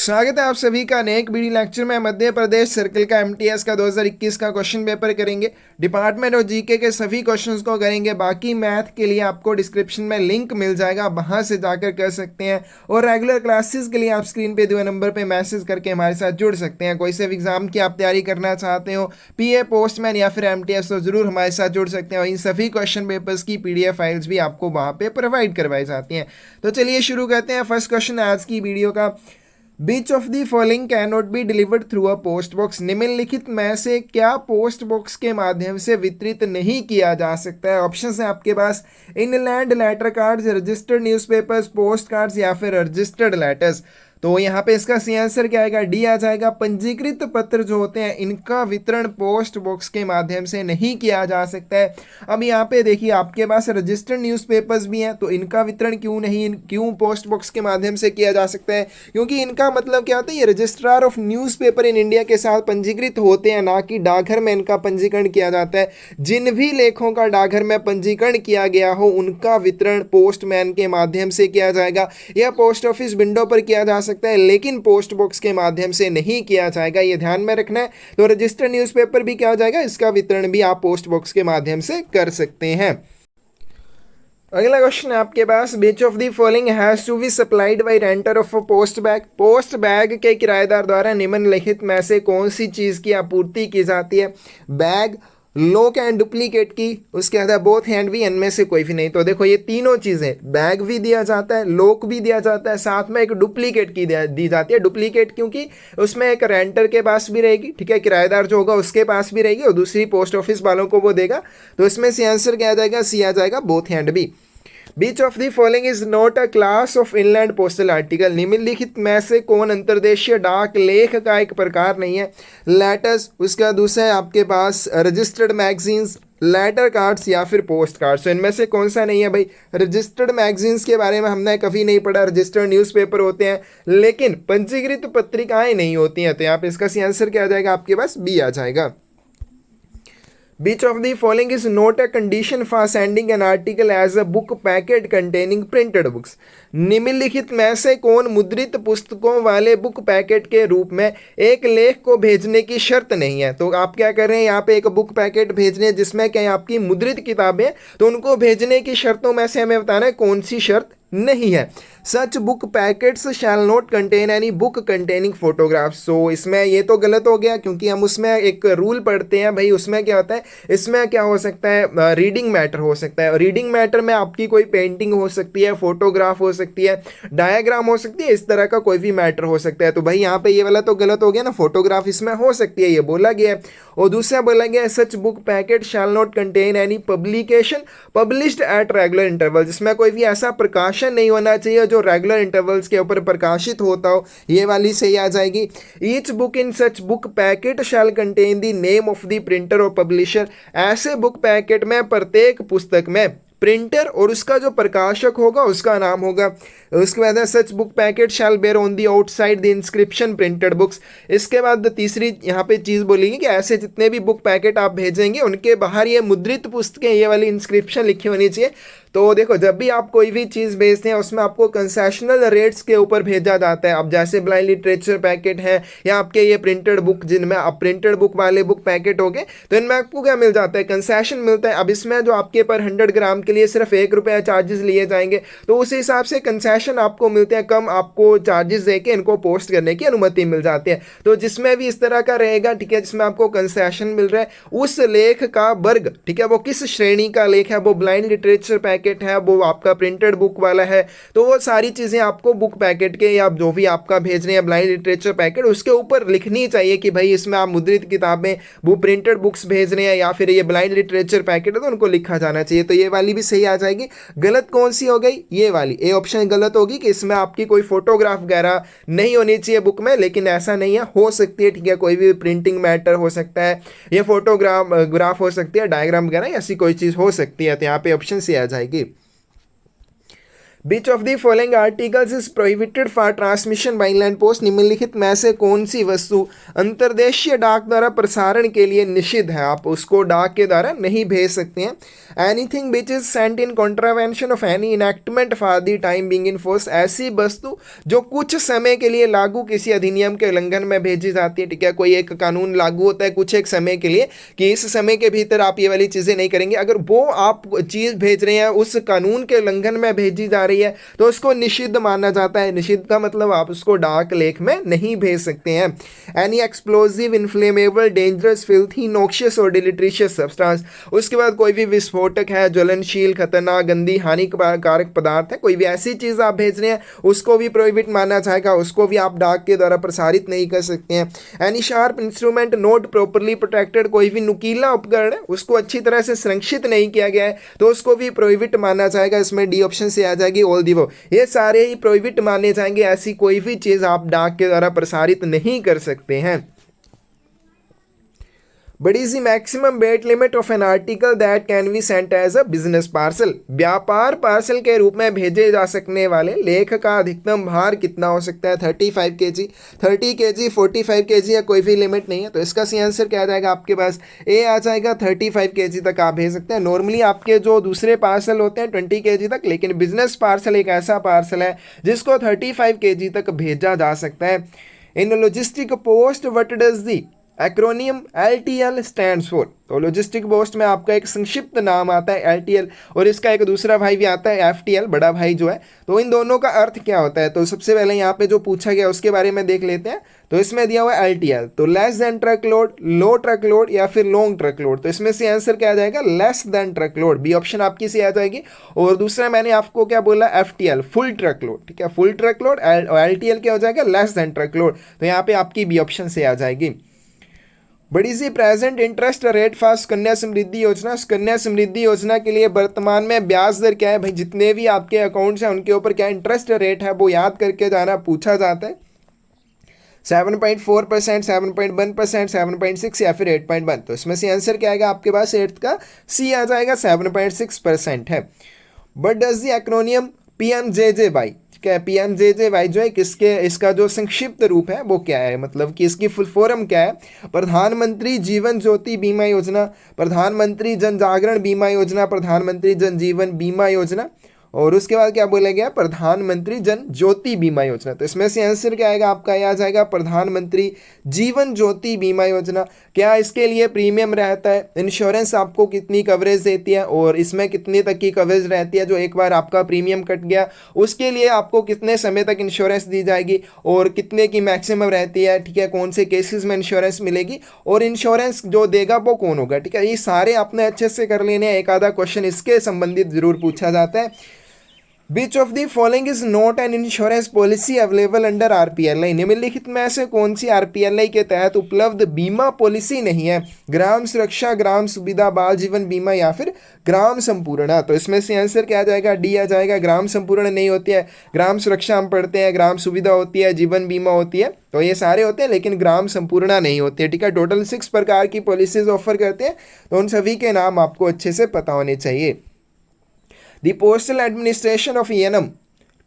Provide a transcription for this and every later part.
स्वागत है आप सभी का नए एक वीडियो लेक्चर में। मध्य प्रदेश सर्कल का एमटीएस का 2021 का क्वेश्चन पेपर करेंगे। डिपार्टमेंट और जीके के सभी क्वेश्चंस को करेंगे। बाकी मैथ के लिए आपको डिस्क्रिप्शन में लिंक मिल जाएगा, वहां से जाकर कर सकते हैं। और रेगुलर क्लासेस के लिए आप स्क्रीन पे दिए नंबर पे मैसेज करके हमारे साथ जुड़ सकते हैं। कोई से एग्जाम की आप तैयारी करना चाहते हो, पीए, पोस्टमैन या फिर एमटीएस, तो जरूर हमारे साथ जुड़ सकते हैं। और इन सभी क्वेश्चन पेपर्स की पीडीएफ फाइल्स भी आपको वहां पे प्रोवाइड करवाई जाती हैं। तो चलिए शुरू करते हैं। फर्स्ट क्वेश्चन आज की वीडियो का, which of the following can not be delivered through a post box. निम्नलिखित में से क्या पोस्ट बॉक्स के माध्यम से वितरित नहीं किया जा सकता है? ऑप्शन है आपके पास inland letter cards, registered newspapers, post cards या फिर रजिस्टर्ड लेटर्स। तो यहाँ पे इसका सी आंसर क्या आएगा? डी आ जाएगा। पंजीकृत पत्र जो होते हैं इनका वितरण पोस्ट बॉक्स के माध्यम से नहीं किया जा सकता है। अब यहाँ पे देखिए आपके पास रजिस्टर्ड न्यूज़पेपर्स भी हैं, तो इनका वितरण क्यों पोस्ट बॉक्स के माध्यम से किया जा सकता है? क्योंकि इनका मतलब क्या होता है, ये registrar of newspaper in India के साथ पंजीकृत होते हैं, ना कि डाकघर में इनका पंजीकरण किया जाता है। जिन भी लेखों का डाकघर में पंजीकरण किया गया हो उनका वितरण पोस्टमैन के माध्यम से किया जाएगा या पोस्ट ऑफिस विंडो पर किया जा सकता है, लेकिन पोस्ट बॉक्स के माध्यम से नहीं किया जाएगा। ये ध्यान में रखना है। तो रजिस्टर्ड न्यूज़पेपर भी क्या हो जाएगा, इसका वितरण भी आप पोस्ट बॉक्स के माध्यम से कर सकते हैं। अगला क्वेश्चन है आपके पास, which of the following has to be supplied by renter of a post bag. Post bag के किराएदार द्वारा निम्नलिखित में से कौन सी चीज की आपूर्ति की जाती है? बैग, लोक एंड डुप्लीकेट की, उसके बाद बोथ हैंड भी, इनमें से कोई भी नहीं। तो देखो ये तीनों चीजें, बैग भी दिया जाता है, लोक भी दिया जाता है, साथ में एक डुप्लीकेट की दी जाती है। डुप्लीकेट क्योंकि उसमें एक रेंटर के पास भी रहेगी, ठीक है, किराएदार जो होगा उसके पास भी रहेगी, और दूसरी पोस्ट ऑफिस वालों को वो देगा। तो इसमें सी आंसर क्या आ जाएगा? सी आ जाएगा, बोथ हैंड भी। Which of the following is not a class of inland postal article. निम्नलिखित में से कौन अंतर्देशीय डाक लेख का एक प्रकार नहीं है? लेटर्स, उसका दूसरा है आपके पास रजिस्टर्ड मैगजीन्स, लेटर कार्ड्स या फिर पोस्ट कार्ड्स। तो इनमें से कौन सा नहीं है भाई? रजिस्टर्ड मैगजीन्स के बारे में हमने कभी नहीं पढ़ा। रजिस्टर्ड न्यूज़पेपर होते हैं लेकिन पंजीकृत पत्रिकाएं नहीं होती हैं। तो यहाँ पे इसका सी आंसर क्या आ जाएगा? आपके पास बी आ जाएगा। Which of the following is not a condition for sending an article as a book packet containing printed books? निम्नलिखित में से कौन मुद्रित पुस्तकों वाले बुक पैकेट के रूप में एक लेख को भेजने की शर्त नहीं है? तो आप क्या कर रहे हैं, यहाँ पे एक बुक पैकेट भेजने हैं जिसमें क्या आपकी मुद्रित किताबें, तो उनको भेजने की शर्तों में से हमें बताना है कौन सी शर्त नहीं है। Such book packets shall not contain any book containing photographs. So इसमें ये तो गलत हो गया, क्योंकि हम उसमें एक रूल पढ़ते हैं भाई। उसमें क्या होता है, इसमें क्या हो सकता है, रीडिंग मैटर हो सकता है। रीडिंग मैटर में आपकी कोई पेंटिंग हो सकती है, फोटोग्राफ हो सकती है, डायग्राम हो सकती है, इस तरह का कोई भी मैटर हो सकता है। तो भाई यहाँ पे ये वाला तो गलत हो गया ना, फोटोग्राफ इसमें हो सकती है, ये बोला गया है। और दूसरा बोला गया है such book packet shell not contain any publication published at regular interval. जिसमें कोई भी ऐसा प्रकाशन नहीं होना चाहिए जो रेगुलर इंटरवल्स के ऊपर प्रकाशित होता हो। ये वाली सही आ जाएगी। Each book in such book packet shall contain the name of the printer और पब्लिशर। ऐसे बुक पैकेट में प्रत्येक पुस्तक में प्रिंटर और उसका जो प्रकाशक होगा उसका नाम होगा। उसके बाद such book packet shall bear on the outside the inscription printed books. इसके बाद तीसरी यहाँ पे चीज़ बोलेगी कि ऐसे जितने भी बुक पैकेट आप भेजेंगे उनके बाहर ये मुद्रित पुस्तकें, ये वाली इंस्क्रिप्शन लिखी होनी चाहिए। तो देखो जब भी आप कोई भी चीज़ भेजते हैं उसमें आपको कंसेशनल रेट्स के ऊपर भेजा जाता है। अब जैसे ब्लाइंड लिटरेचर पैकेट है या आपके ये प्रिंटेड बुक, जिनमें आप प्रिंटेड बुक वाले बुक पैकेट हो गए, तो इनमें आपको क्या मिल जाता है? कंसेशन मिलता है। अब इसमें जो आपके पर 100 ग्राम के लिए सिर्फ 1 रुपया चार्जेस लिए जाएंगे, तो उस हिसाब से कंसेशन आपको मिलते हैं, कम आपको चार्जेस देके इनको पोस्ट करने की अनुमति मिल जाती है। तो जिसमें भी इस तरह का रहेगा, ठीक है, जिसमें आपको कंसेशन मिल रहा है, उस लेख का वर्ग, ठीक है, वो किस श्रेणी का लेख है, वो ब्लाइंड लिटरेचर पैकेट है, वो आपका प्रिंटेड बुक वाला है, तो वो सारी चीज़ें आपको बुक पैकेट के या जो भी आपका भेज रहे हैं ब्लाइंड लिटरेचर पैकेट, उसके ऊपर लिखनी चाहिए कि भाई इसमें आप मुद्रित किताबें, वो प्रिंटेड बुक्स भेज रहे हैं या फिर ये ब्लाइंड लिटरेचर पैकेट है, तो उनको लिखा जाना चाहिए। तो ये वाली भी सही आ जाएगी। गलत कौन सी हो गई? ये वाली, ए ऑप्शन गलत होगी कि इसमें आपकी कोई फोटोग्राफ वगैरह नहीं होनी चाहिए बुक में, लेकिन ऐसा नहीं है, हो सकती है, ठीक है, कोई भी प्रिंटिंग मैटर हो सकता है, ये फोटोग्राफ हो सकती है, डायग्राम वगैरह ऐसी कोई चीज़ हो सकती है। तो यहाँ पे ऑप्शन सी आ जाएगी। Which of the following articles is prohibited for transmission by land post, निम्नलिखित में से कौन सी वस्तु अंतर्देशीय डाक द्वारा प्रसारण के लिए निषिद्ध है, आप उसको डाक के द्वारा नहीं भेज सकते हैं। Anything which is sent in contravention of any enactment for the time being in force, ऐसी वस्तु जो कुछ समय के लिए लागू किसी अधिनियम के उल्लंघन में भेजी जाती है। ठीक है, कोई एक कानून लागू होता है कुछ एक समय के लिए कि इस समय के भीतर आप ये वाली चीज़ें नहीं करेंगे, अगर वो आप चीज़ भेज रहे हैं उस कानून के उल्लंघन में भेजी जा रही है तो उसको निषिद्ध माना जाता है। निषिद्ध का मतलब आप उसको डाक लेख में नहीं भेज सकते हैं। Any explosive, inflammable, dangerous, filthy, noxious और डिलीट्रिशियस सब्सटेंस, उसके बाद कोई भी विस्फोटक है, ज्वलनशील, खतरनाक, गंदी, हानिकारक पदार्थ है, कोई भी ऐसी चीज़ आप भेज रहे हैं उसको भी प्रोहिबिट माना जाएगा, उसको भी आप डाक के द्वारा प्रसारित नहीं कर सकते हैं। Any sharp instrument not properly protected, कोई भी नुकीला उपकरण है उसको अच्छी तरह से संरक्षित नहीं किया गया है तो उसको भी प्रोहिबिट माना जाएगा। इसमें डी ऑप्शन से आ जाएगी ऑल दी वो, ये सारे ही प्रोहिबिट माने जाएंगे। ऐसी कोई भी चीज़ आप डाक के द्वारा प्रसारित नहीं कर सकते हैं। What is the maximum weight limit of an article that can be sent as a business parcel? व्यापार पार्सल के रूप में भेजे जा सकने वाले लेख का अधिकतम भार कितना हो सकता है? 35 kg, 30 kg, 45 kg या कोई भी लिमिट नहीं है। तो इसका सी आंसर क्या आ जाएगा आपके पास? ए आ जाएगा, 35 kg तक आप भेज सकते हैं। नॉर्मली आपके जो दूसरे पार्सल होते हैं 20 kg तक, लेकिन बिजनेस पार्सल एक ऐसा पार्सल है जिसको 35 kg तक भेजा जा सकता है। In logistic post what does the acronym LTL stands for, तो लॉजिस्टिक पोस्ट में आपका एक संक्षिप्त नाम आता है LTL और इसका एक दूसरा भाई भी आता है FTL, बड़ा भाई जो है। तो इन दोनों का अर्थ क्या होता है? तो सबसे पहले यहाँ पे जो पूछा गया उसके बारे में देख लेते हैं। तो इसमें दिया हुआ है LTL, तो लेस देन ट्रक लोड, लो ट्रक लोड या फिर लॉन्ग ट्रक लोड। तो इसमें से आंसर क्या आ जाएगा? Less than truck load, B option आपकी सी आ जाएगी। और दूसरा मैंने आपको क्या बोला? FTL, full truck load. ठीक है, फुल ट्रक लोड। LTL क्या हो जाएगा? Less than truck load. तो यहाँ पे आपकी बी ऑप्शन से आ जाएगी। बड़ी सी प्रेजेंट इंटरेस्ट रेट फॉर कन्या समृद्धि योजना, कन्या समृद्धि योजना के लिए वर्तमान में ब्याज दर क्या है? भाई जितने भी आपके अकाउंट्स हैं उनके ऊपर क्या इंटरेस्ट रेट है वो याद करके जाना, पूछा जाता है। 7.4%, 7.1%, 7.6 या फिर 8.1। तो इसमें से आंसर क्या आएगा आपके पास? 8 का सी आ जाएगा, 7.6% है। But does the acromion PMJJY, क्या है? PMJJY जो है किसके, इसका जो संक्षिप्त रूप है वो क्या है, मतलब कि इसकी फुल फॉर्म क्या है? प्रधानमंत्री जीवन ज्योति बीमा योजना, प्रधानमंत्री जन जागरण बीमा योजना, प्रधानमंत्री जन जीवन बीमा योजना, और उसके बाद क्या बोला गया? प्रधानमंत्री जन ज्योति बीमा योजना। तो इसमें से आंसर क्या आएगा आपका? आ जाएगा प्रधानमंत्री जीवन ज्योति बीमा योजना। क्या इसके लिए प्रीमियम रहता है? इंश्योरेंस आपको कितनी कवरेज देती है और इसमें कितने तक की कवरेज रहती है? जो एक बार आपका प्रीमियम कट गया उसके लिए आपको कितने समय तक इंश्योरेंस दी जाएगी और कितने की मैक्सिमम रहती है? ठीक है, कौन से केसेस में इंश्योरेंस मिलेगी और इंश्योरेंस जो देगा वो कौन होगा? ठीक है, ये सारे आपने अच्छे से कर लेने हैं। एक आधा क्वेश्चन इसके संबंधित जरूर पूछा जाता है। Which of the following is not an insurance policy available under RPLI? निम्नलिखित में से कौन सी RPLI के तहत उपलब्ध बीमा पॉलिसी नहीं है? ग्राम सुरक्षा, ग्राम सुविधा, बाल जीवन बीमा या फिर ग्राम संपूर्णा। तो इसमें से आंसर क्या आ जाएगा? डी आ जाएगा। ग्राम संपूर्ण नहीं होती है, ग्राम सुरक्षा हम पढ़ते हैं, ग्राम सुविधा होती है, जीवन बीमा होती है, तो ये सारे होते हैं लेकिन ग्राम संपूर्णा नहीं होती है। ठीक है, टोटल 6 प्रकार की पॉलिसीज ऑफर करते हैं, तो उन सभी के नाम आपको अच्छे से पता होने चाहिए। The postal administration of Yanam,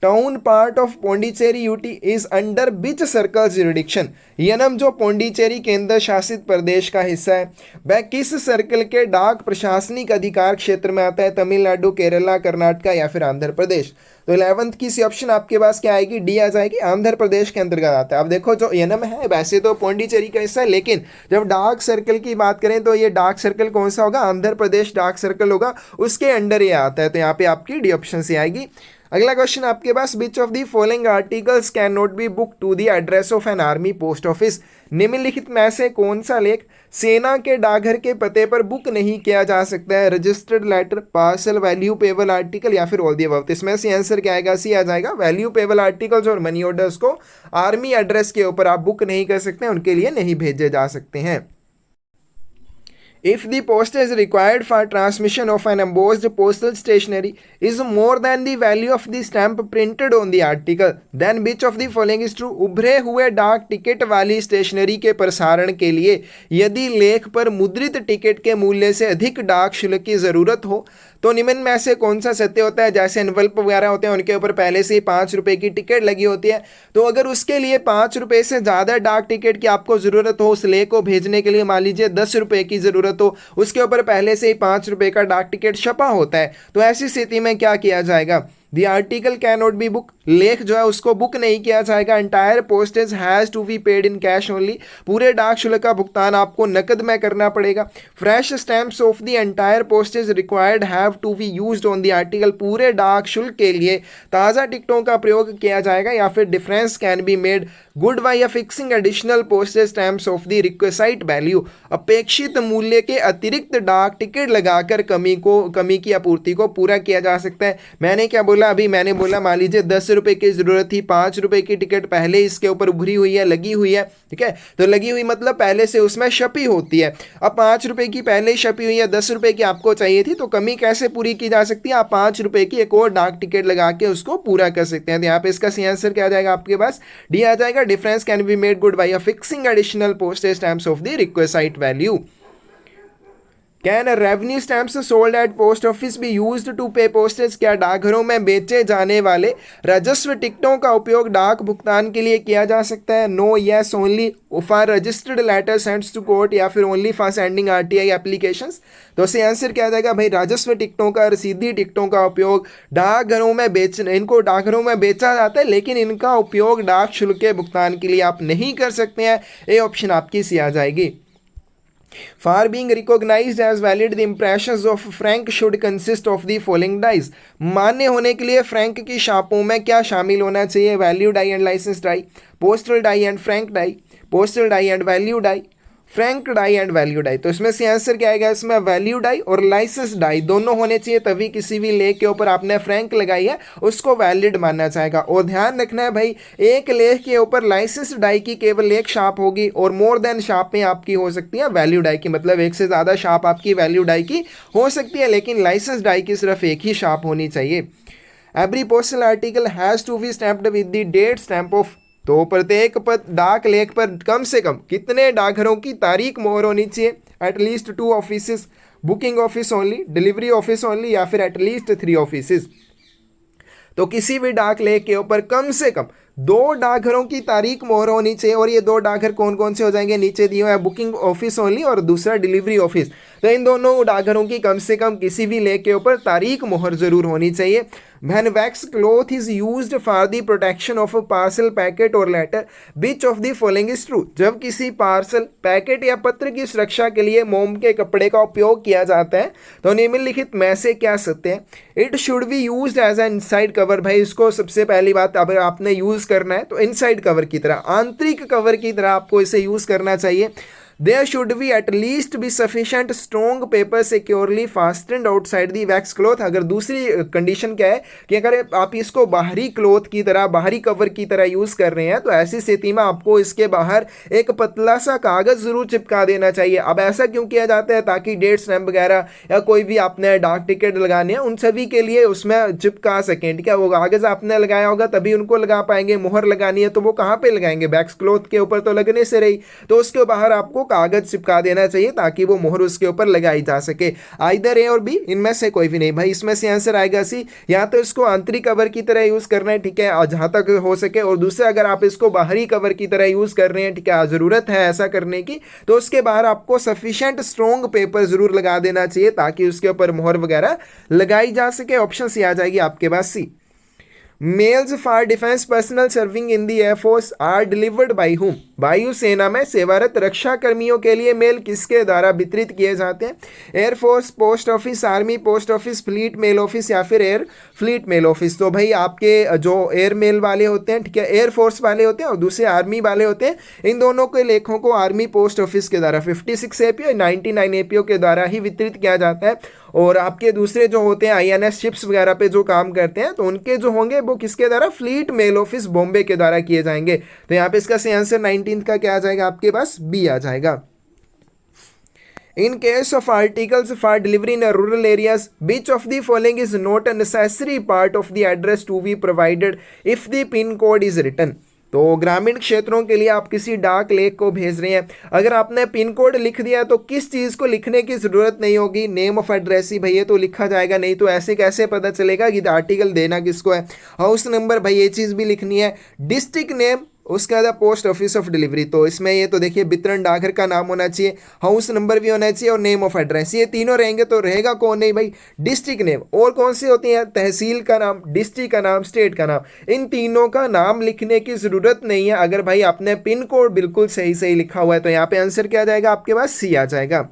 town part of Pondicherry UT is under which circle jurisdiction? Yanam जो पौंडीचेरी केंद्र शासित प्रदेश का हिस्सा है वह किस सर्कल के डाक प्रशासनिक अधिकार क्षेत्र में आता है? तमिलनाडु, केरला, कर्नाटका या फिर आंध्र प्रदेश। तो 11th की सी ऑप्शन आपके पास क्या आएगी? डी आ जाएगी, आंध्र प्रदेश के अंतर्गत आता है। अब देखो जो यनम है वैसे तो पौंडीचेरी का हिस्सा है, लेकिन जब डाक सर्कल की बात करें तो ये डाक सर्कल कौन सा होगा? आंध्र प्रदेश डाक सर्कल होगा, उसके अंडर ये आता है। तो यहाँ पे आपकी डी ऑप्शन से आएगी। अगला क्वेश्चन आपके पास, which of the following articles can not be book to the address of an army post office? निम्नलिखित में से कौन सा लेख सेना के डाकघर के पते पर बुक नहीं किया जा सकता है? Registered letter, parcel, value payable article या फिर ऑल द अबव। इसमें से आंसर क्या आएगा? सी आ जाएगा। वैल्यू पेबल आर्टिकल्स और मनी ऑर्डर्स को आर्मी एड्रेस के ऊपर आप बुक नहीं कर सकते, उनके लिए नहीं भेजे जा सकते हैं। If the postage required for transmission of an embossed postal stationery is more than the value of the stamp printed on the article, then which of the following is true? उभरे हुए डाक टिकट वाली stationery के प्रसारण के लिए यदि लेख पर मुद्रित टिकट के मूल्य से अधिक डाक शुल्क की ज़रूरत हो तो निम्न में से कौन सा सत्य होता है? जैसे एनवलप वगैरह होते हैं उनके ऊपर पहले से ही 5 रुपए की टिकट लगी होती है, तो अगर उसके लिए 5 रुपए से ज़्यादा डाक टिकट की आपको ज़रूरत हो, उस लेख को भेजने के लिए मान लीजिए 10 रुपए की ज़रूरत हो, उसके ऊपर पहले से ही 5 रुपए का डाक टिकट छपा होता है, तो ऐसी स्थिति में क्या किया जाएगा? The article can not be book, लेख जो है उसको बुक नहीं किया जाएगा। Entire postage has to be paid in cash only, पूरे डाक शुल्क का भुगतान आपको नकद में करना पड़ेगा। Fresh stamps of the entire postage required have to be used on the article, पूरे डाक शुल्क के लिए ताज़ा टिकटों का प्रयोग किया जाएगा। या फिर difference can be made good by fixing additional postage stamps of the requisite value, अपेक्षित मूल्य के अतिरिक्त डाक टिकट लगाकर कमी की आपूर्ति को पूरा किया जा सकता है। मैंने क्या बोला अभी? मैंने बोला मान लीजिए 10 रुपए की जरूरत थी, 5 रुपए की टिकट पहले इसके ऊपर उभरी हुई है, लगी हुई है, ठीक है, तो लगी हुई मतलब पहले से उसमें छपी होती है। अब 5 रुपए की पहले ही छपी हुई है, 10 रुपए की आपको चाहिए थी, तो कमी कैसे पूरी की जा सकती है? आप 5 रुपए की एक और डाक टिकट लगा के उसको पूरा कर सकते हैं। तो यहाँ पे इसका सही आंसर क्या आ जाएगा आपके पास? डी आ जाएगा। Difference can be made good by fixing additional postage stamps of the requisite value. Can revenue stamps sold at post office be used to pay postage, क्या डाकघरों में बेचे जाने वाले राजस्व टिकटों का उपयोग डाक भुगतान के लिए किया जा सकता है? No, yes, only for registered letter sends to court, या फिर only for sending RTI applications. तो इससे आंसर क्या आ जाएगा भाई? राजस्व टिकटों का, रसीदी टिकटों का उपयोग डाकघरों में इनको डाकघरों में बेचा जाता है, लेकिन इनका उपयोग डाक शुल्क के भुगतान के लिए आप नहीं कर सकते हैं। ये ऑप्शन आपकी सी आ जाएगी। For being recognized as valid, the impressions of frank should consist of the following dies. मान्य होने के लिए फ्रैंक की छापों में क्या शामिल होना चाहिए? Value die and licence die, postal die and frank die, postal die and value die, frank die and value die. तो इसमें से आंसर क्या आएगा? इसमें वैल्यू डाई और लाइसेंस डाई दोनों होने चाहिए, तभी किसी भी लेख के ऊपर आपने फ्रैंक लगाई है उसको वैलिड मानना चाहेगा। और ध्यान रखना है भाई, एक लेख के ऊपर लाइसेंस डाई की केवल एक छाप होगी और मोर देन छापें आपकी हो सकती है वैल्यू डाई की, मतलब एक से ज़्यादा छाप आपकी वैल्यू डाई की हो सकती है, लेकिन लाइसेंस डाई की सिर्फ एक ही छाप होनी चाहिए। Every postal article has to be stamped with the date stamp of, तो प्रत्येक डाक लेख पर कम से कम कितने डाकघरों की तारीख मोहर होनी चाहिए? At least 2 offices, booking office only, delivery office only, या फिर एटलीस्ट 3 ऑफिसेस। तो किसी भी डाक लेख के ऊपर कम से कम 2 डाकघरों की तारीख मोहर होनी चाहिए। और ये 2 डाकघर कौन कौन से हो जाएंगे? नीचे दिए हुए हैं, बुकिंग ऑफिस ओनली और दूसरा डिलीवरी ऑफिस। तो इन दोनों डाकघरों की कम से कम किसी भी लेख के ऊपर तारीख मोहर जरूर होनी चाहिए। When wax cloth is used for the protection of a parcel, packet or letter, which of the following is true? जब किसी पार्सल, पैकेट या पत्र की सुरक्षा के लिए मोम के कपड़े का उपयोग किया जाता है तो निम्नलिखित में से क्या सत्य है? It should be used as an inside cover, भाई इसको सबसे पहली बात अगर आपने यूज़ करना है तो इनसाइड कवर की तरह, आंतरिक कवर की तरह आपको इसे यूज़ करना चाहिए। There should be at least be sufficient strong paper securely fastened outside the wax cloth। अगर दूसरी कंडीशन क्या है कि अगर आप इसको बाहरी क्लोथ की तरह, बाहरी कवर की तरह यूज़ कर रहे हैं तो ऐसी स्थिति में आपको इसके बाहर एक पतला सा कागज़ ज़रूर चिपका देना चाहिए। अब ऐसा क्यों किया जाता है? ताकि डेट स्टैम्प वगैरह या कोई भी आपने डाक टिकट लगाने हैं उन सभी के लिए उसमें चिपका सकें, ठीक है। वो कागज़ आपने लगाया होगा तभी उनको लगा पाएंगे। मोहर लगानी है तो वो कहाँ पर लगाएंगे? वैक्स क्लोथ के ऊपर तो लगने से रही, तो उसके बाहर आपको कागज चिपका देना चाहिए ताकि वो मोहर उसके ऊपर लगाई जा सके। आइदर ए और बी, इनमें से कोई भी नहीं भाई। इसमें से आंसर आएगा सी। या तो इसको आंतरिक कवर की तरह यूज करना है, ठीक है, जहां तक हो सके, और दूसरा अगर आप इसको बाहरी कवर की तरह यूज कर रहे हैं, ठीक है, जरूरत है ऐसा करने की, तो उसके बाहर आपको सफिशिएंट स्ट्रॉन्ग पेपर जरूर लगा देना चाहिए ताकि उसके ऊपर मोहर वगैरह लगाई जा सके। ऑप्शन सी आ जाएगी आपके पास, C. Mails for defence personnel serving in the air force are delivered by whom. वायुसेना में सेवारत रक्षा कर्मियों के लिए मेल किसके द्वारा वितरित किए जाते हैं? Air force post office, army post office, fleet mail office या फिर एयर फ्लीट मेल ऑफिस। तो भाई आपके जो एयर मेल वाले होते हैं, ठीक है, एयरफोर्स वाले होते हैं और दूसरे आर्मी वाले होते हैं, इन दोनों के लेखों को आर्मी पोस्ट ऑफिस के द्वारा 56 एपीओ 99 एपीओ के द्वारा ही वितरित किया जाता है। और आपके दूसरे जो होते हैं आईएनएस शिप्स वगैरह पे जो काम करते हैं तो उनके जो होंगे वो किसके द्वारा? फ्लीट मेल ऑफिस बॉम्बे के द्वारा किए जाएंगे। तो यहाँ पे इसका सही आंसर 19 का क्या आ जाएगा आपके पास? बी आ जाएगा। In case of articles for delivery in rural areas, which of the following is not a necessary part of the address to be provided if the pin code is written? तो ग्रामीण क्षेत्रों के लिए आप किसी डाक लेख को भेज रहे हैं, अगर आपने पिन कोड लिख दिया तो किस चीज़ को लिखने की ज़रूरत नहीं होगी, नेम ऑफ एड्रेस ही भैया तो लिखा जाएगा, नहीं तो ऐसे कैसे पता चलेगा कि आर्टिकल देना किसको है। हाउस नंबर भाई ये चीज़ भी लिखनी है, डिस्ट्रिक्ट नेम, उसके बाद पोस्ट ऑफिस ऑफ डिलीवरी, तो इसमें ये तो देखिए वितरण डाकघर का नाम होना चाहिए, हाउस नंबर भी होना चाहिए और नेम ऑफ एड्रेस, ये तीनों रहेंगे तो रहेगा कौन नहीं भाई, डिस्ट्रिक्ट नेम। और कौन सी होती है, तहसील का नाम, डिस्ट्रिक्ट का नाम, स्टेट का नाम, इन तीनों का नाम लिखने की ज़रूरत नहीं है। अगर भाई आपने पिन कोड बिल्कुल सही सही लिखा हुआ है तो यहाँ पे आंसर क्या आ जाएगा आपके पास, सी आ जाएगा।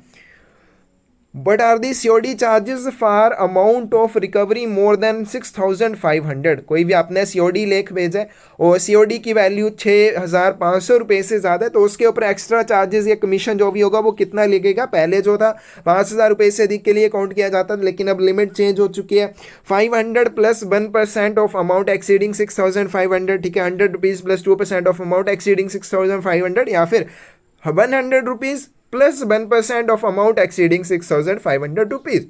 But are the COD charges for amount of recovery more than 6,500? कोई भी आपने COD लेख भेजा है और COD की वैल्यू 6,500 रुपये से ज़्यादा है तो उसके ऊपर एक्स्ट्रा चार्जेस या कमीशन जो भी होगा वो कितना लगेगा। पहले जो था 5,000 रुपये से अधिक के लिए काउंट किया जाता था, लेकिन अब लिमिट चेंज हो चुकी है। 500 प्लस 1% ऑफ अमाउंट एक्सीडिंग 6,500, ठीक है, 100 rupees plus 2% of amount exceeding 6,500, या फिर 100 rupees plus 1% of amount exceeding 6,500 rupees.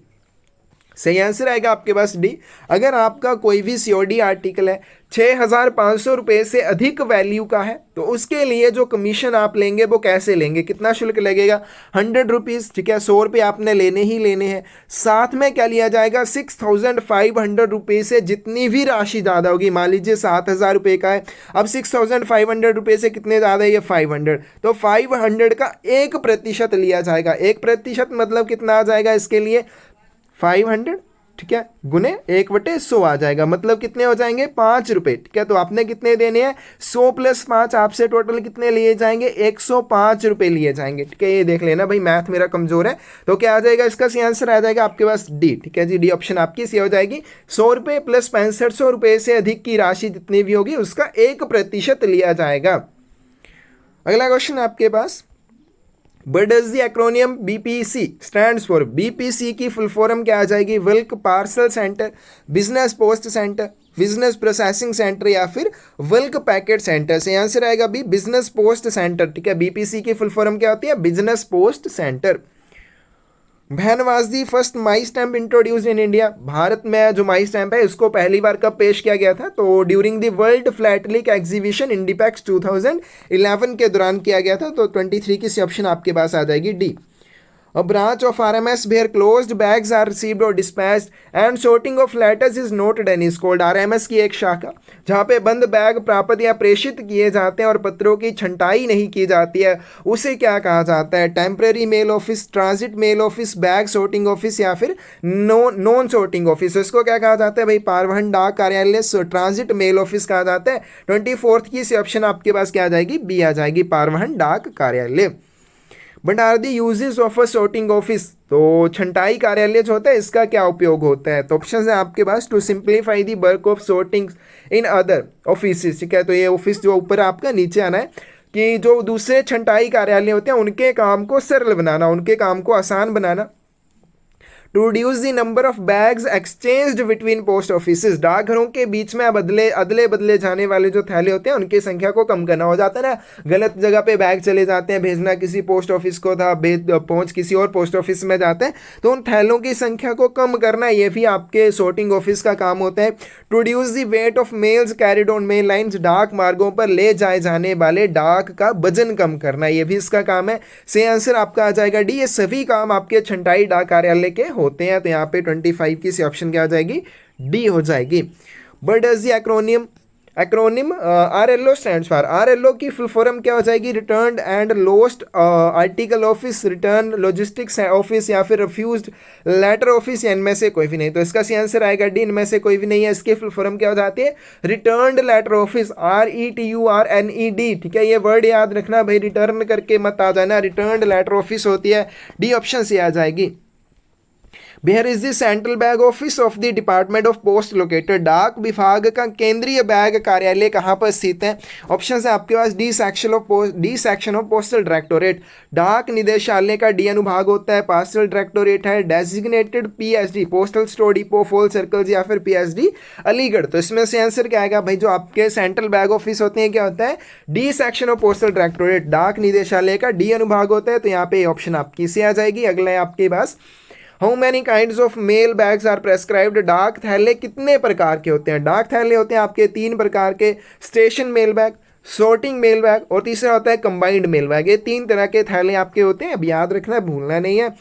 सही आंसर आएगा आपके पास डी। अगर आपका कोई भी COD आर्टिकल है 6,500 रुपये से अधिक वैल्यू का है तो उसके लिए जो कमीशन आप लेंगे वो कैसे लेंगे, कितना शुल्क लगेगा, 100 रुपीज़, ठीक है, 100 रुपये आपने लेने ही लेने हैं। साथ में क्या लिया जाएगा, 6,500 रुपये से जितनी भी राशि ज़्यादा होगी, मान लीजिए 7,000 रुपये का है, अब 6,500 रुपये से कितने ज़्यादा है, ये 500, तो 500 का 1% लिया जाएगा। 1% मतलब कितना आ जाएगा इसके लिए, 500, ठीक है, गुने 1/100 आ जाएगा, मतलब कितने हो जाएंगे, 5 रुपये, ठीक है। तो आपने कितने देने हैं, 100 प्लस 5, आपसे टोटल कितने लिए जाएंगे, 105 रुपये लिए जाएंगे, ठीक है। ये देख लेना भाई, मैथ मेरा कमजोर है, तो क्या आ जाएगा इसका सी आंसर आ जाएगा आपके पास डी, ठीक है जी, डी ऑप्शन आपकी सी हो जाएगी। 100 रुपये प्लस 6500 रुपये से अधिक की राशि जितनी भी होगी उसका 1% लिया जाएगा। अगला क्वेश्चन आपके पास, What does the acronym BPC stands for? BPC की फुल फॉर्म क्या आ जाएगी, bulk parcel centre, business post centre, business processing centre, या फिर बल्क पैकेट सेंटर। से आंसर आएगा बी, बिजनेस पोस्ट सेंटर, ठीक है। BPC की फुल फॉर्म क्या होती है, business post centre. When was the first my stamp introduced in India? Bharat में जो माई स्टैम्प है उसको पहली बार कब पेश किया गया था, तो ड्यूरिंग द वर्ल्ड फ्लैटलिक एग्जीबिशन इंडिपेक्स 2011 के दौरान किया गया था। तो 23 की ऑप्शन आपके पास आ जाएगी D. A branch of RMS where closed bags are received or dispatched and sorting of letters is not done is called। RMS की एक शाखा जहाँ पे बंद बैग प्राप्त या प्रेषित किए जाते हैं और पत्रों की छंटाई नहीं की जाती है उसे क्या कहा जाता है, temporary mail office, transit mail office, bag sorting office, या फिर नॉन सॉर्टिंग ऑफिस। इसको क्या कहा जाता है भाई, परिवहन डाक कार्यालय, ट्रांजिट मेल ऑफिस कहा जाता है। 24 की ऑप्शन आपके पास क्या आ जाएगी, बी आ जाएगी, परिवहन डाक कार्यालय। But are the uses of a sorting office, तो छंटाई कार्यालय जो होता है इसका क्या उपयोग होता है, तो ऑप्शन है आपके पास, to simplify the work of sorting in other office, ठीक है। तो ये ऑफिस जो ऊपर आपका नीचे आना है कि जो दूसरे छंटाई कार्यालय होते हैं उनके काम को सरल बनाना, उनके काम को आसान बनाना। To reduce the number of bags exchanged between post offices, डाकघरों के बीच में अदले बदले जाने वाले जो थैले होते हैं उनकी संख्या को कम करना। हो जाता है ना, गलत जगह पे बैग चले जाते हैं, भेजना किसी पोस्ट ऑफिस को था, पहुंच किसी और पोस्ट ऑफिस में जाते हैं, तो उन थैलों की संख्या को कम करना ये भी आपके सॉर्टिंग ऑफिस का काम होता है। To reduce the weight of mails carried on mail lines, डाक मार्गों पर ले जाए जाने वाले डाक का वजन कम करना, ये भी इसका काम है। सही आंसर आपका आ जाएगा डी। ये सभी काम आपके छंटाई डाक कार्यालय के होते हैं। तो यहाँ पे 25 की सी ऑप्शन क्या हो जाएगी, डी हो जाएगी। But does the acronym RLO stands for, RLO की फुल फॉर्म क्या हो जाएगी, return and lost article office, return logistics office, या फिर रिफ्यूज्ड लेटर ऑफिस, या इनमें से कोई भी नहीं। तो इसका सी आंसर आएगा डी, इनमें से कोई भी नहीं है। इसकी फुल फॉर्म क्या हो जाती है, रिटर्न लेटर ऑफिस, RETURNED, ठीक है। ये वर्ड याद रखना भाई, रिटर्न करके मत आ जाना, रिटर्न लेटर ऑफिस होती है, डी ऑप्शन से आ जाएगी। Where is the central bag office of the Department of Post located? डाक विभाग का केंद्रीय बैग कार्यालय कहाँ पर स्थित है? ऑप्शन है आपके पास D section of postal directorate, डाक निदेशालय का डी अनुभाग होता है, पोस्टल डायरेक्टोरेट है, designated PSD postal store depot for circles, या फिर PSD अलीगढ़। तो इसमें से आंसर क्या आएगा भाई, जो आपके सेंट्रल बैग ऑफिस होते हैं क्या होता है, D section of postal directorate, डाक निदेशालय का डी अनुभाग होता है। तो यहाँ पे ऑप्शन आपकी से आ जाएगी। अगला है आपके पास, how many kinds of mail bags are prescribed, डाक थैले कितने प्रकार के होते हैं? डाक थैले होते हैं आपके 3 प्रकार के, station mail bag, sorting mail bag और तीसरा होता है कंबाइंड मेल बैग। ये 3 तरह के थैले आपके होते हैं, अब याद रखना, भूलना नहीं है।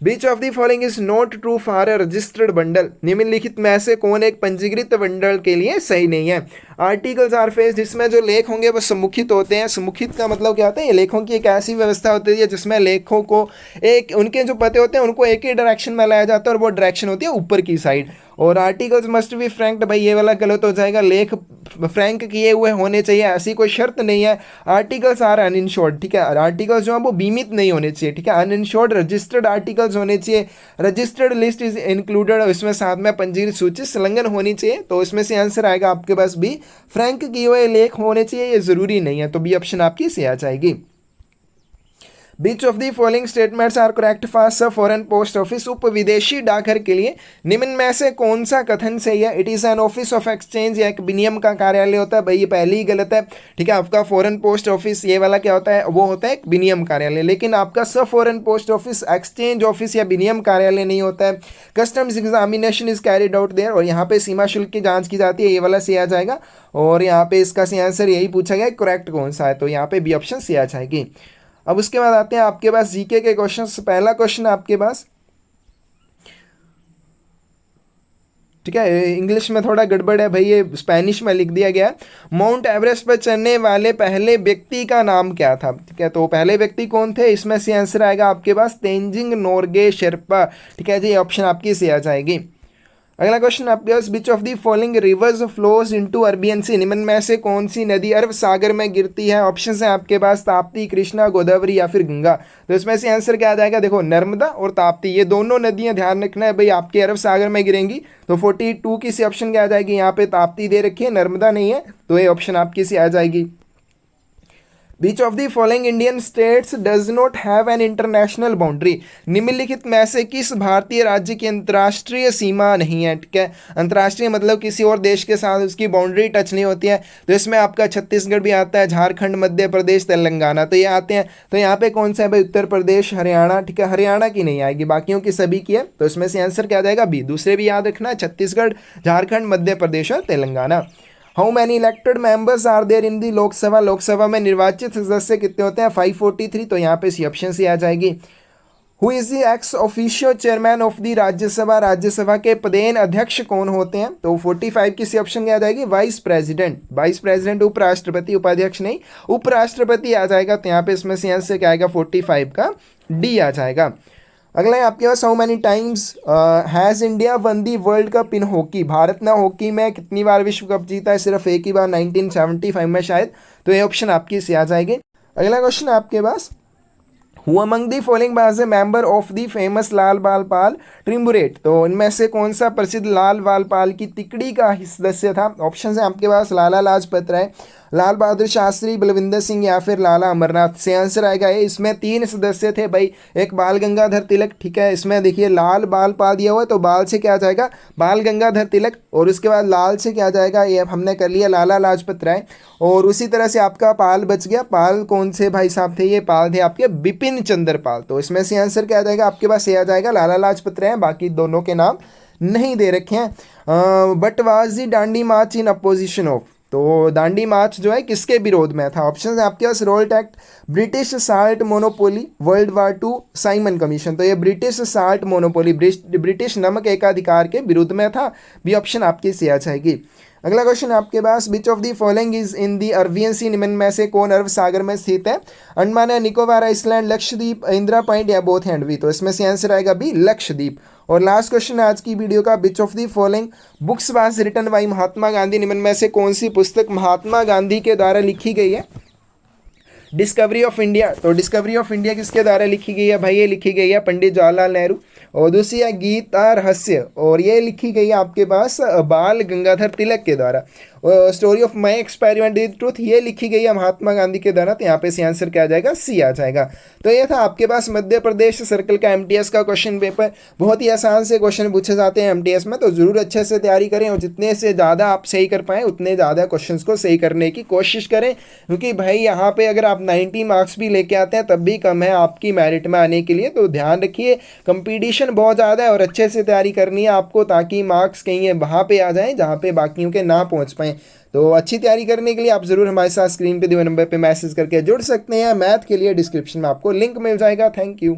Which of the following is not true for a registered bundle, निम्नलिखित में से कौन एक पंजीकृत बंडल के लिए सही नहीं है। आर्टिकल्स आर फेस, जिसमें जो लेख होंगे वो सम्मुखित होते हैं। सम्मुखित का मतलब क्या होता है, ये लेखों की एक ऐसी व्यवस्था होती है जिसमें लेखों को एक उनके जो पते होते हैं उनको एक ही डायरेक्शन में लाया जाता है और वो डायरेक्शन होती है ऊपर की साइड। और आर्टिकल्स मस्ट बी फ्रैंक्ड, भाई ये वाला गलत हो जाएगा, लेख फ्रैंक किए हुए होने चाहिए, ऐसी कोई शर्त नहीं है। आर्टिकल्स आर अनइंश्योर्ड, ठीक है, आर्टिकल्स जो है वो बीमित नहीं होने चाहिए, ठीक है, अनइंश्योर्ड रजिस्टर्ड आर्टिकल्स होने चाहिए। रजिस्टर्ड लिस्ट इज इंक्लूडेड, इसमें साथ में पंजीकृत सूची संलग्न होनी चाहिए, तो इसमें से आंसर आएगा आपके पास बी, फ्रैंक किए हुए लेख होने चाहिए, ये जरूरी नहीं है, तो बी ऑप्शन आपकी सही आ जाएगी। Which of the following statements are correct for foreign post office, उप विदेशी डाकघर के लिए निम्न में से कौन सा कथन सही है। It is an office of exchange, या एक विनिमय का कार्यालय होता है, भाई ये पहली ही गलत है, ठीक है। आपका फॉरेन पोस्ट ऑफिस ये वाला क्या होता है, वो होता है एक विनिमय कार्यालय, लेकिन आपका सब foreign post office exchange office या विनिमय कार्यालय नहीं होता है। Customs examination is carried out there, और यहाँ पे सीमा शुल्क की जांच की जाती है, ये वाला सही आ जाएगा। और यहाँ पे इसका सही आंसर यही पूछा गया करेक्ट कौन सा है, तो यहाँ पे बी ऑप्शन सही आ जाएगी। अब उसके बाद आते हैं आपके पास जीके के क्वेश्चंस। पहला क्वेश्चन आपके पास, ठीक है, इंग्लिश में थोड़ा गड़बड़ है भाई, ये स्पेनिश में लिख दिया गया है। माउंट एवरेस्ट पर चढ़ने वाले पहले व्यक्ति का नाम क्या था, ठीक है, तो पहले व्यक्ति कौन थे, इसमें से आंसर आएगा आपके पास तेंजिंग नोरगे शेरपा, ठीक है जी, ऑप्शन आपकी सही आ जाएगी। अगला क्वेश्चन आपके पास, which of the following rivers flows into Arabian Sea, निम्न में से कौन सी नदी अरब सागर में गिरती है। ऑप्शन है आपके पास ताप्ती, कृष्णा, गोदावरी या फिर गंगा, तो इसमें से आंसर क्या आ जाएगा, देखो नर्मदा और ताप्ती, ये दोनों नदियां ध्यान रखना है भाई आपके अरब सागर में गिरेंगी, तो 42 की सी ऑप्शन क्या आ जाएगी, यहाँ पे ताप्ती दे रखी है, नर्मदा नहीं है, तो ये ऑप्शन आपकी सी आ जाएगी। Which of the following Indian states does not have an international boundary, निम्नलिखित में से किस भारतीय राज्य की अंतर्राष्ट्रीय सीमा नहीं है, ठीक है, अंतर्राष्ट्रीय मतलब किसी और देश के साथ उसकी बाउंड्री टच नहीं होती है, तो इसमें आपका छत्तीसगढ़ भी आता है, झारखंड, मध्य प्रदेश, तेलंगाना, तो ये आते हैं। तो यहाँ पे कौन सा है भाई, उत्तर प्रदेश, हरियाणा, ठीक है, हरियाणा की नहीं आएगी, बाकियों की सभी की है, तो इसमें से आंसर क्या आ जाएगा बी, दूसरे भी याद रखना है, छत्तीसगढ़, झारखंड, मध्य प्रदेश और Telangana. How many elected members are there in the Lok Sabha, Lok Sabha में निर्वाचित सदस्य कितने होते हैं, 543, तो यहाँ पे सी ऑप्शन से आ जाएगी। Who is the ex officio chairman of the Rajya Sabha, Rajya Sabha के पदेन अध्यक्ष कौन होते हैं, तो 45 की सी ऑप्शन क्या आ जाएगी, वाइस प्रेसिडेंट, वाइस प्रेसिडेंट, उपराष्ट्रपति, उपाध्यक्ष नहीं, उपराष्ट्रपति आ जाएगा, तो यहाँ पे इसमें से आंसर क्या आएगा, 45 का डी आ जाएगा। अगला है आपके पास, how many times has India won the world cup in hockey, Bharat ने हॉकी में कितनी बार विश्व कप जीता है, सिर्फ एक ही बार, 1975 में शायद, तो ये ऑप्शन आपकी से आ जाएगी। अगला क्वेश्चन है आपके पास, who among the following was a member of the famous Lal Bal Pal ट्रिम्बुरेट, तो इनमें से कौन सा प्रसिद्ध लाल बाल पाल की तिकड़ी का सदस्य था। ऑप्शन है आपके पास लाला लाजपत राय, लाल बहादुर शास्त्री, बलविंदर सिंह या फिर लाला अमरनाथ, से आंसर आएगा ये। इसमें 3 सदस्य थे भाई, एक बाल गंगाधर तिलक, ठीक है, इसमें देखिए लाल बाल पाल दिया हुआ है, तो बाल से क्या आ जाएगा, बाल गंगाधर तिलक, और उसके बाद लाल से क्या आ जाएगा, ये हमने कर लिया लाला लाजपत राय, और उसी तरह से आपका पाल बच गया, पाल कौन से भाई साहब थे, ये पाल थे आपके बिपिन चंद्र पाल, तो इसमें से आंसर क्या आ जाएगा आपके पास, ये आ जाएगा लाला लाजपत राय, बाकी दोनों के नाम नहीं दे रखे हैं। But was the Dandi March in opposition of, तो दांडी मार्च जो है किसके विरोध में था। ऑप्शन है आपके पास Rowlatt Act, British salt monopoly, world war 2, Simon Commission, तो ये ब्रिटिश साल्ट मोनोपोली, ब्रिटिश नमक एकाधिकार के विरुद्ध में था, बी ऑप्शन आपकी सही आ जाएगी। अगला क्वेश्चन आपके पास, which of the following is in the Arabian Sea, निम्न में से कौन अरब सागर में स्थित है। Andaman and Nicobar island, Lakshadweep, Indira Point या बोथ हैंड भी, तो इसमें से आंसर आएगा बी लक्षद्वीप। और लास्ट क्वेश्चन है आज की वीडियो का, which of the following books was written by Mahatma Gandhi, निम्न में से कौन सी पुस्तक महात्मा गांधी के द्वारा लिखी गई है। डिस्कवरी ऑफ इंडिया, तो डिस्कवरी ऑफ इंडिया किसके द्वारा लिखी गई है भाई, ये लिखी गई है पंडित जवाहरलाल नेहरू। और दूसरी है गीता रहस्य, और ये लिखी गई है आपके पास बाल गंगाधर तिलक के द्वारा। और story of my experiment with truth, ये लिखी गई है महात्मा गांधी के द्वारा, तो यहाँ पे से आंसर क्या आ जाएगा, सी आ जाएगा। तो ये था आपके पास मध्य प्रदेश सर्कल का एमटीएस का क्वेश्चन पेपर। बहुत ही आसान से क्वेश्चन पूछे जाते हैं एमटीएस में, तो जरूर अच्छे से तैयारी करें, और जितने से ज़्यादा आप सही कर पाएँ उतने ज़्यादा क्वेश्चन को सही करने की कोशिश करें, क्योंकि भाई यहाँ पे अगर आप 90 मार्क्स भी लेके आते हैं तब भी कम है आपकी मेरिट में आने के लिए। तो ध्यान रखिए, कंपटीशन बहुत ज़्यादा है और अच्छे से तैयारी करनी है आपको, ताकि मार्क्स कहीं वहाँ पे आ जाएं जहाँ पे बाकियों के ना पहुँच पाएँ। तो अच्छी तैयारी करने के लिए आप ज़रूर हमारे साथ स्क्रीन पे दिए हुए नंबर पे मैसेज करके जुड़ सकते हैं। मैथ के लिए डिस्क्रिप्शन में आपको लिंक मिल जाएगा। Thank you.